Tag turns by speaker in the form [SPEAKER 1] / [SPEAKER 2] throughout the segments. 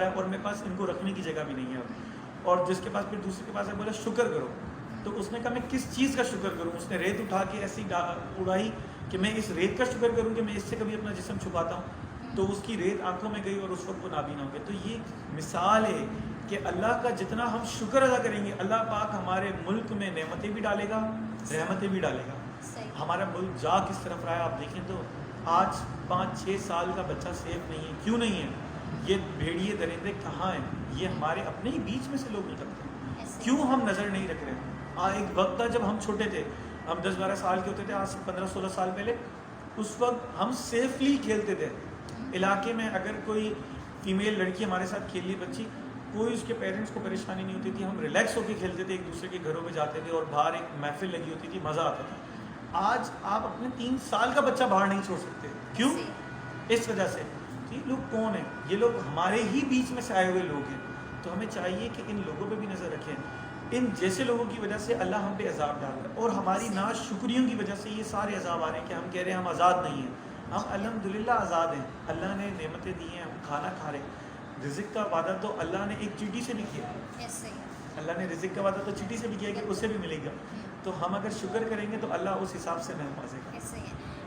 [SPEAKER 1] ہے اور میرے پاس ان کو رکھنے کی جگہ بھی نہیں ہے. اور جس کے پاس پھر دوسرے کے پاس ہے بولا شکر کرو. تو اس نے کہا میں کس چیز کا شکر کروں؟ اس نے ریت اٹھا کے ایسی اڑائی کہ میں اس ریت کا شکر کروں کہ میں اس سے کبھی اپنا جسم چھپاتا ہوں. تو اس کی ریت آنکھوں میں گئی اور اس وقت وہ نابینا ہو گئے. تو یہ مثال ہے کہ اللہ کا جتنا ہم شکر ادا کریں گے اللہ پاک ہمارے ملک میں نعمتیں بھی ڈالے گا, رحمتیں بھی ڈالے گا. ہمارا ملک جا کس طرف رہا ہے آپ دیکھیں تو آج 5-6 سال کا بچہ سیف نہیں ہے. کیوں نہیں ہے؟ یہ بھیڑیے درندے کہاں ہیں؟ یہ ہمارے اپنے ہی بیچ میں سے لوگ نکلتے ہیں. کیوں ہم نظر نہیں رکھ رہے ہیں؟ ایک وقت تھا جب ہم چھوٹے تھے, ہم 10-12 سال کے ہوتے تھے, آج سے 15-16 سال پہلے. اس وقت ہم سیفلی کھیلتے تھے علاقے میں. اگر کوئی فیمیل لڑکی ہمارے ساتھ کھیل لی بچی, کوئی اس کے پیرنٹس کو پریشانی نہیں ہوتی تھی. ہم ریلیکس ہو کے کھیلتے تھے, ایک دوسرے کے گھروں میں جاتے تھے اور باہر ایک محفل لگی ہوتی تھی, مزہ آتا تھا. آج آپ اپنے 3 سال کا بچہ باہر نہیں چھوڑ سکتے. کیوں؟ اس وجہ سے یہ لوگ کون ہیں؟ یہ لوگ ہمارے ہی بیچ میں سے آئے ہوئے لوگ ہیں. تو ہمیں چاہیے کہ ان لوگوں پہ بھی نظر رکھیں. ان جیسے لوگوں کی وجہ سے اللہ ہم پہ عذاب ڈال رہا ہے, اور ہماری ناشکریوں کی وجہ سے یہ سارے عذاب آ رہے ہیں کہ ہم کہہ رہے ہیں ہم آزاد نہیں ہیں. ہم الحمدللہ آزاد ہیں. اللہ نے نعمتیں دی ہیں, ہم کھانا کھا رہے ہیں. رزق کا وعدہ تو اللہ نے ایک چیٹی سے بھی کیا. اللہ نے رزق کا وعدہ تو چیٹی سے بھی کیا کہ اسے بھی ملے گا. تو ہم اگر شکر کریں گے تو اللہ اس حساب سے نوازے گا.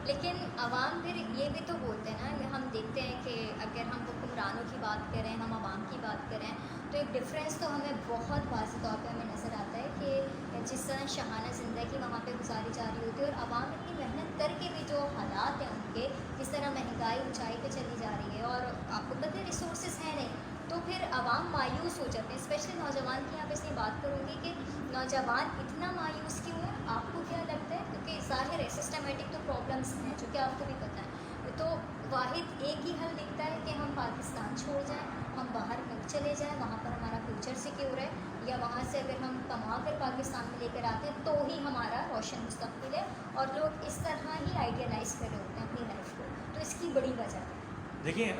[SPEAKER 2] لیکن عوام پھر یہ بھی تو بولتے ہیں نا, ہم دیکھتے ہیں کہ اگر ہم حکمرانوں کی بات کریں, ہم عوام کی بات کریں, تو ایک ڈفرینس تو ہمیں بہت واضح طور پہ ہمیں نظر آتا ہے کہ جس طرح شاہانہ زندگی وہاں پہ گزاری جا رہی ہوتی ہے, اور عوام اتنی محنت کر کے بھی جو حالات ہیں ان کے, جس طرح مہنگائی اونچائی پہ چلی جا رہی ہے, اور آپ کو پتہ ہے ریسورسز ہیں نہیں, تو پھر عوام مایوس ہو جاتے ہیں. اسپیشلی نوجوان کی یہاں پہ اس لیے بات کروں گی کہ نوجوان اتنا مایوس کیوں ہے؟ آپ کو کیا لگتا ہے؟ کیونکہ ظاہر ہے سسٹمیٹک تو پرابلمس ہیں جو کہ آپ کو بھی پتہ ہے. تو واحد ایک ہی حل دکھتا ہے کہ ہم پاکستان چھوڑ جائیں, ہم باہر ملک چلے جائیں, وہاں پر ہمارا فیوچر سیکیور ہے, یا وہاں سے اگر ہم کما کر پاکستان میں لے کر آتے ہیں تو ہی ہمارا روشن مستقبل ہے. اور لوگ اس طرح ہی آئیڈیلائز کر رہے ہوتے ہیں اپنی لائف کو. تو اس کی بڑی وجہ ہے.
[SPEAKER 1] دیکھیں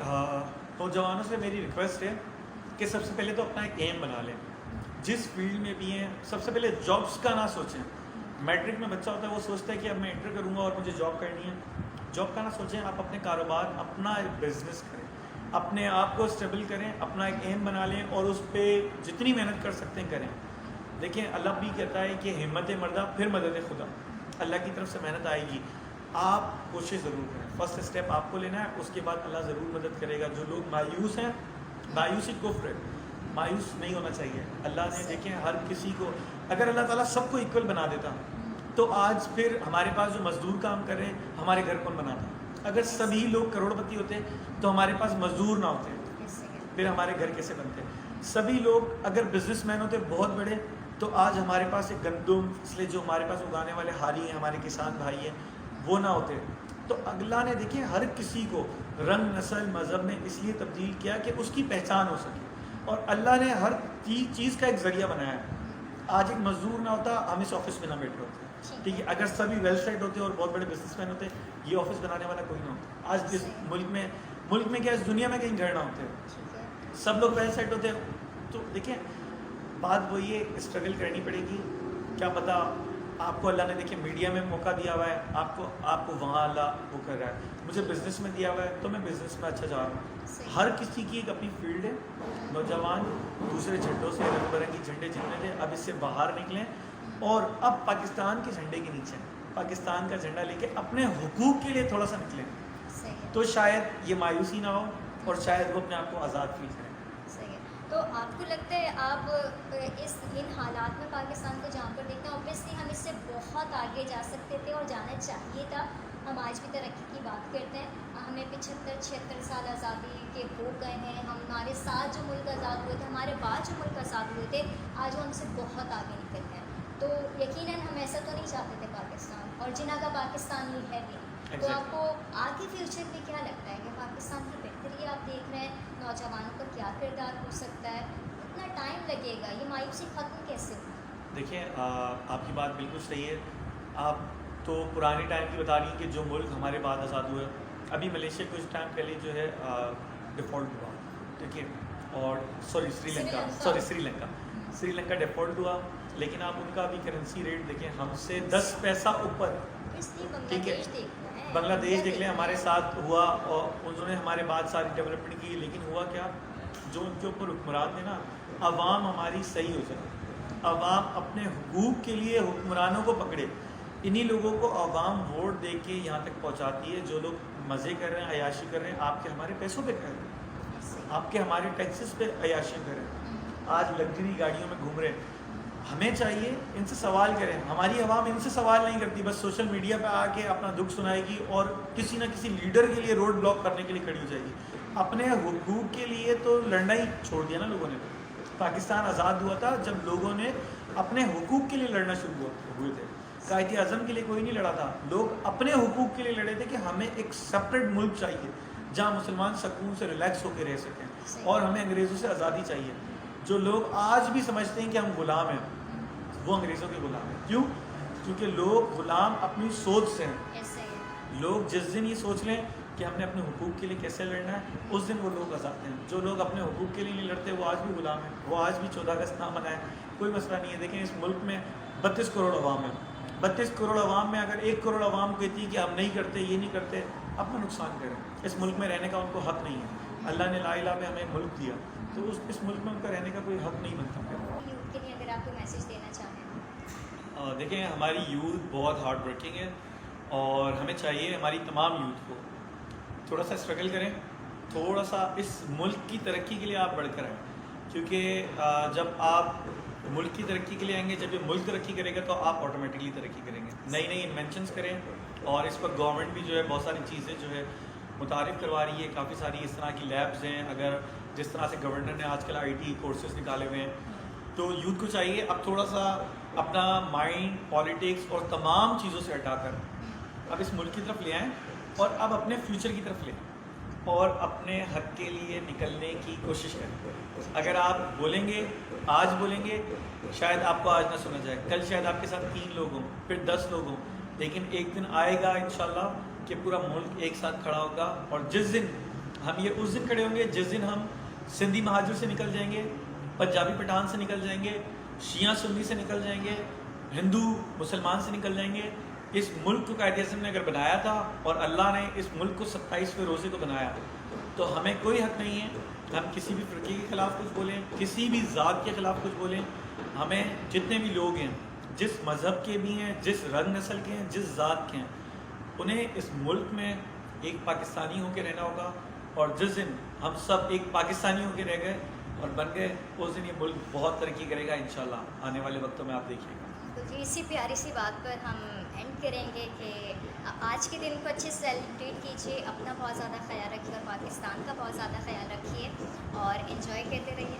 [SPEAKER 1] نوجوانوں سے میری ریکویسٹ ہے کہ سب سے پہلے تو اپنا ایک ایم بنا لیں. جس فیلڈ میں بھی ہیں سب سے پہلے جابس کا نہ سوچیں. میٹرک میں بچہ ہوتا ہے وہ سوچتا ہے کہ اب میں انٹر کروں گا اور مجھے جاب کرنی ہے. جاب کا نہ سوچیں, آپ اپنے کاروبار, اپنا ایک بزنس کریں, اپنے آپ کو اسٹیبل کریں, اپنا ایک ایم بنا لیں اور اس پہ جتنی محنت کر سکتے ہیں کریں. دیکھیں اللہ بھی کہتا ہے کہ ہمت مردہ پھر مدد خدا. اللہ کی طرف سے محنت آئے گی, آپ کوشش ضرور کریں. فرسٹ اسٹیپ آپ کو لینا ہے, اس کے بعد اللہ ضرور مدد کرے گا. جو لوگ مایوس ہیں, مایوسی کفر ہے, مایوس نہیں ہونا چاہیے. اللہ نے دیکھیں ہر کسی کو, اگر اللہ تعالیٰ سب کو ایکول بنا دیتا تو آج پھر ہمارے پاس جو مزدور کام کر رہے ہیں ہمارے گھر کون بناتا؟ اگر سبھی لوگ کروڑ پتی ہوتے تو ہمارے پاس مزدور نہ ہوتے, پھر ہمارے گھر کیسے بنتے؟ سبھی لوگ اگر بزنس مین ہوتے بہت بڑے تو آج ہمارے پاس ایک گندم فصلیں جو ہمارے پاس اگانے والے حالی ہیں, ہمارے کسان بھائی ہیں, وہ نہ ہوتے. تو اللہ نے دیکھیں ہر کسی کو رنگ, نسل, مذہب میں اس لیے تبدیل کیا کہ اس کی پہچان ہو سکے, اور اللہ نے ہر چیز کا ایک ذریعہ بنایا ہے. آج ایک مزدور نہ ہوتا ہم اس آفس میں نہ بیٹھے ہوتے, ٹھیک ہے. اگر سبھی ویل سیٹ ہوتے اور بہت بڑے بزنس مین ہوتے, یہ آفس بنانے والا کوئی نہ ہوتا. آج اس ملک میں کیا اس دنیا میں کہیں گھر نہ ہوتے, سب لوگ ویل سیٹ ہوتے. تو دیکھیں بات وہی ہے, اسٹرگل کرنی پڑے گی. کیا پتہ آپ کو اللہ نے دیکھیں میڈیا میں موقع دیا ہوا ہے, آپ کو وہاں اللہ وہ کر رہا ہے. مجھے بزنس میں دیا ہوا ہے تو میں بزنس میں اچھا جا رہا ہوں. ہر کسی کی ایک اپنی فیلڈ ہے. نوجوان دوسرے جھنڈوں سے رنگ برنگی جھنڈے جتنے تھے اب اس سے باہر نکلیں, اور اب پاکستان کے جھنڈے کے نیچے پاکستان کا جھنڈا لے کے اپنے حقوق کے لیے تھوڑا سا نکلیں, تو شاید یہ مایوسی نہ ہو اور شاید وہ اپنے آپ کو آزاد فیل کریں.
[SPEAKER 2] تو آپ کو لگتا ہے آپ ان حالات میں پاکستان کو جہاں پر دیکھتے ہیں, اوبیسلی ہم اس سے بہت آگے جا سکتے تھے اور جانا چاہیے تھا. ہم آج بھی ترقی کی بات کرتے ہیں, ہمیں 75-76 سال آزادی کے ہو گئے ہیں. ہمارے ساتھ جو ملک آزاد ہوئے تھے, ہمارے بعد جو ملک آزاد ہوئے تھے, آج وہ ہم سے بہت آگے نکل گئے ہیں. تو یقیناً ہم ایسا تو نہیں چاہتے تھے پاکستان, اور جنہوں کا پاکستان یہ ہے بھی. تو آپ کو آگے فیوچر میں کیا لگتا ہے کہ پاکستان کی بہتری آپ دیکھ رہے ہیں, نوجوانوں کا کیا کردار ہو سکتا ہے, کتنا ٹائم لگے گا, یہ مایوسی ختم کیسے ہوگی؟
[SPEAKER 1] دیکھیں آپ کی بات بالکل صحیح ہے. آپ تو پرانے ٹائم کی بتا رہی ہیں کہ جو ملک ہمارے بعد آزاد ہوئے, ابھی ملیشیا کچھ ٹائم پہلے جو ہے ڈیفالٹ ہوا, ٹھیک ہے, اور سری لنکا ڈیفالٹ ہوا. لیکن آپ ان کا ابھی کرنسی ریٹ دیکھیں ہم سے 10 پیسہ اوپر, ٹھیک ہے. بنگلہ دیش دیکھ لیں ہمارے ساتھ ہوا اور انہوں نے ہمارے بعد ساری ڈیولپمنٹ کی, لیکن ہوا کیا, جو ان کے اوپر حکمران تھے نا, عوام ہماری صحیح ہو جائے, عوام اپنے حقوق کے لیے حکمرانوں کو پکڑے. انہی لوگوں کو عوام ووٹ دے کے یہاں تک پہنچاتی ہے, جو لوگ مزے کر رہے ہیں, عیاشی کر رہے ہیں, آپ کے ہمارے پیسوں پہ کر رہے ہیں, آپ کے ہمارے ٹیکسز پہ عیاشی کر رہے ہیں, آج لگژری گاڑیوں میں گھوم رہے ہیں. ہمیں چاہیے ان سے سوال کریں. ہماری عوام ان سے سوال نہیں کرتی, بس سوشل میڈیا پہ آ کے اپنا دکھ سنائے گی اور کسی نہ کسی لیڈر کے لیے روڈ بلاک کرنے کے لیے کھڑی ہو جائے گی. اپنے حقوق کے لیے تو لڑنا ہی چھوڑ دیا نا لوگوں نے. پاکستان آزاد ہوا تھا جب لوگوں نے اپنے حقوق کے لیے لڑنا شروع ہوئے تھے. قائد اعظم کے لیے کوئی نہیں لڑا تھا, لوگ اپنے حقوق کے لیے لڑے تھے کہ ہمیں ایک سپریٹ ملک چاہیے جہاں مسلمان سکون سے ریلیکس ہو کے رہ سکیں, اور ہمیں انگریزوں سے آزادی چاہیے. جو لوگ آج بھی سمجھتے ہیں کہ ہم غلام ہیں, وہ انگریزوں کے غلام ہیں. کیوں؟ کیونکہ لوگ غلام اپنی سوچ سے ہیں. لوگ جس دن یہ سوچ لیں کہ ہم نے اپنے حقوق کے لیے کیسے لڑنا ہے, اس دن وہ لوگ آزاد ہیں. جو لوگ اپنے حقوق کے لیے نہیں لڑتے وہ آج بھی غلام ہیں, وہ آج بھی 14 اگست نہ منائیں, کوئی مسئلہ نہیں ہے. دیکھیں اس ملک میں 32 کروڑ عوام ہیں. 32 کروڑ عوام میں اگر 1 کروڑ عوام کہتی ہے کہ ہم نہیں کرتے, یہ نہیں کرتے, اپنا نقصان کریں. اس ملک میں رہنے کا ان کو حق نہیں ہے. اللہ نے لا الہ میں ہمیں ملک دیا, تو اس ملک میں ان کا رہنے کا کوئی حق نہیں بنتا.
[SPEAKER 2] یوتھ کے لیے اگر آپ کوئی میسیج دینا چاہیں.
[SPEAKER 1] دیکھیں ہماری یوتھ بہت ہارڈ ورکنگ ہے, اور ہمیں چاہیے ہماری تمام یوتھ کو تھوڑا سا اسٹرگل کریں, تھوڑا سا اس ملک کی ترقی کے لیے آپ بڑھ کر آئیں. کیونکہ جب آپ ملک کی ترقی کے لیے آئیں گے, جب یہ ملک ترقی کرے گا تو آپ آٹومیٹکلی ترقی کریں گے. نئی نئی انوینشنس کریں, اور اس وقت گورنمنٹ بھی جو ہے بہت ساری چیزیں جو ہے متعارف کروا رہی ہے. کافی ساری اس طرح کی لیبز ہیں, اگر جس طرح سے گورنر نے آج کل IT کورسز نکالے ہوئے ہیں, تو یوتھ کو چاہیے اب تھوڑا سا اپنا مائنڈ پالیٹکس اور تمام چیزوں سے ہٹا کر اب اس ملک کی طرف لے آئیں, اور اب اپنے فیوچر کی طرف لے آئیں, اور اپنے حق کے لیے نکلنے کی کوشش کریں. اگر آپ بولیں گے, آج بولیں گے, شاید آپ کو آج نہ سنا جائے, کل شاید آپ کے ساتھ 3 لوگ ہوں, پھر 10 لوگ ہوں, لیکن ایک دن آئے گا انشاءاللہ کہ پورا ملک ایک ساتھ کھڑا ہوگا. اور جس دن ہم یہ اس دن کھڑے ہوں گے جس دن ہم سندھی مہاجر سے نکل جائیں گے, پنجابی پٹھان سے نکل جائیں گے, شیعہ سنی سے نکل جائیں گے, ہندو مسلمان سے نکل جائیں گے. اس ملک کو قائد اعظم نے اگر بنایا تھا, اور اللہ نے اس ملک کو 27ویں روزے کو بنایا, تو ہمیں کوئی حق نہیں ہے ہم کسی بھی فرقے کے خلاف کچھ بولیں, کسی بھی ذات کے خلاف کچھ بولیں. ہمیں جتنے بھی لوگ ہیں, جس مذہب کے بھی ہیں, جس رنگ نسل کے ہیں, جس ذات کے ہیں, انہیں اس ملک میں ایک پاکستانی ہو کے رہنا ہوگا. اور جس دن ہم سب ایک پاکستانی ہو کے رہ گئے اور بن گئے, اس دن یہ ملک بہت ترقی کرے گا انشاءاللہ. آنے والے وقتوں میں آپ دیکھیے گا.
[SPEAKER 2] تو جی اسی پیاری سی بات پر ہم اینڈ کریں گے کہ آج کے دن کو اچھے سے سیلیبریٹ کیجیے, اپنا بہت زیادہ خیال رکھیے, اور پاکستان کا بہت زیادہ خیال رکھیے, اور انجوائے کرتے رہیے.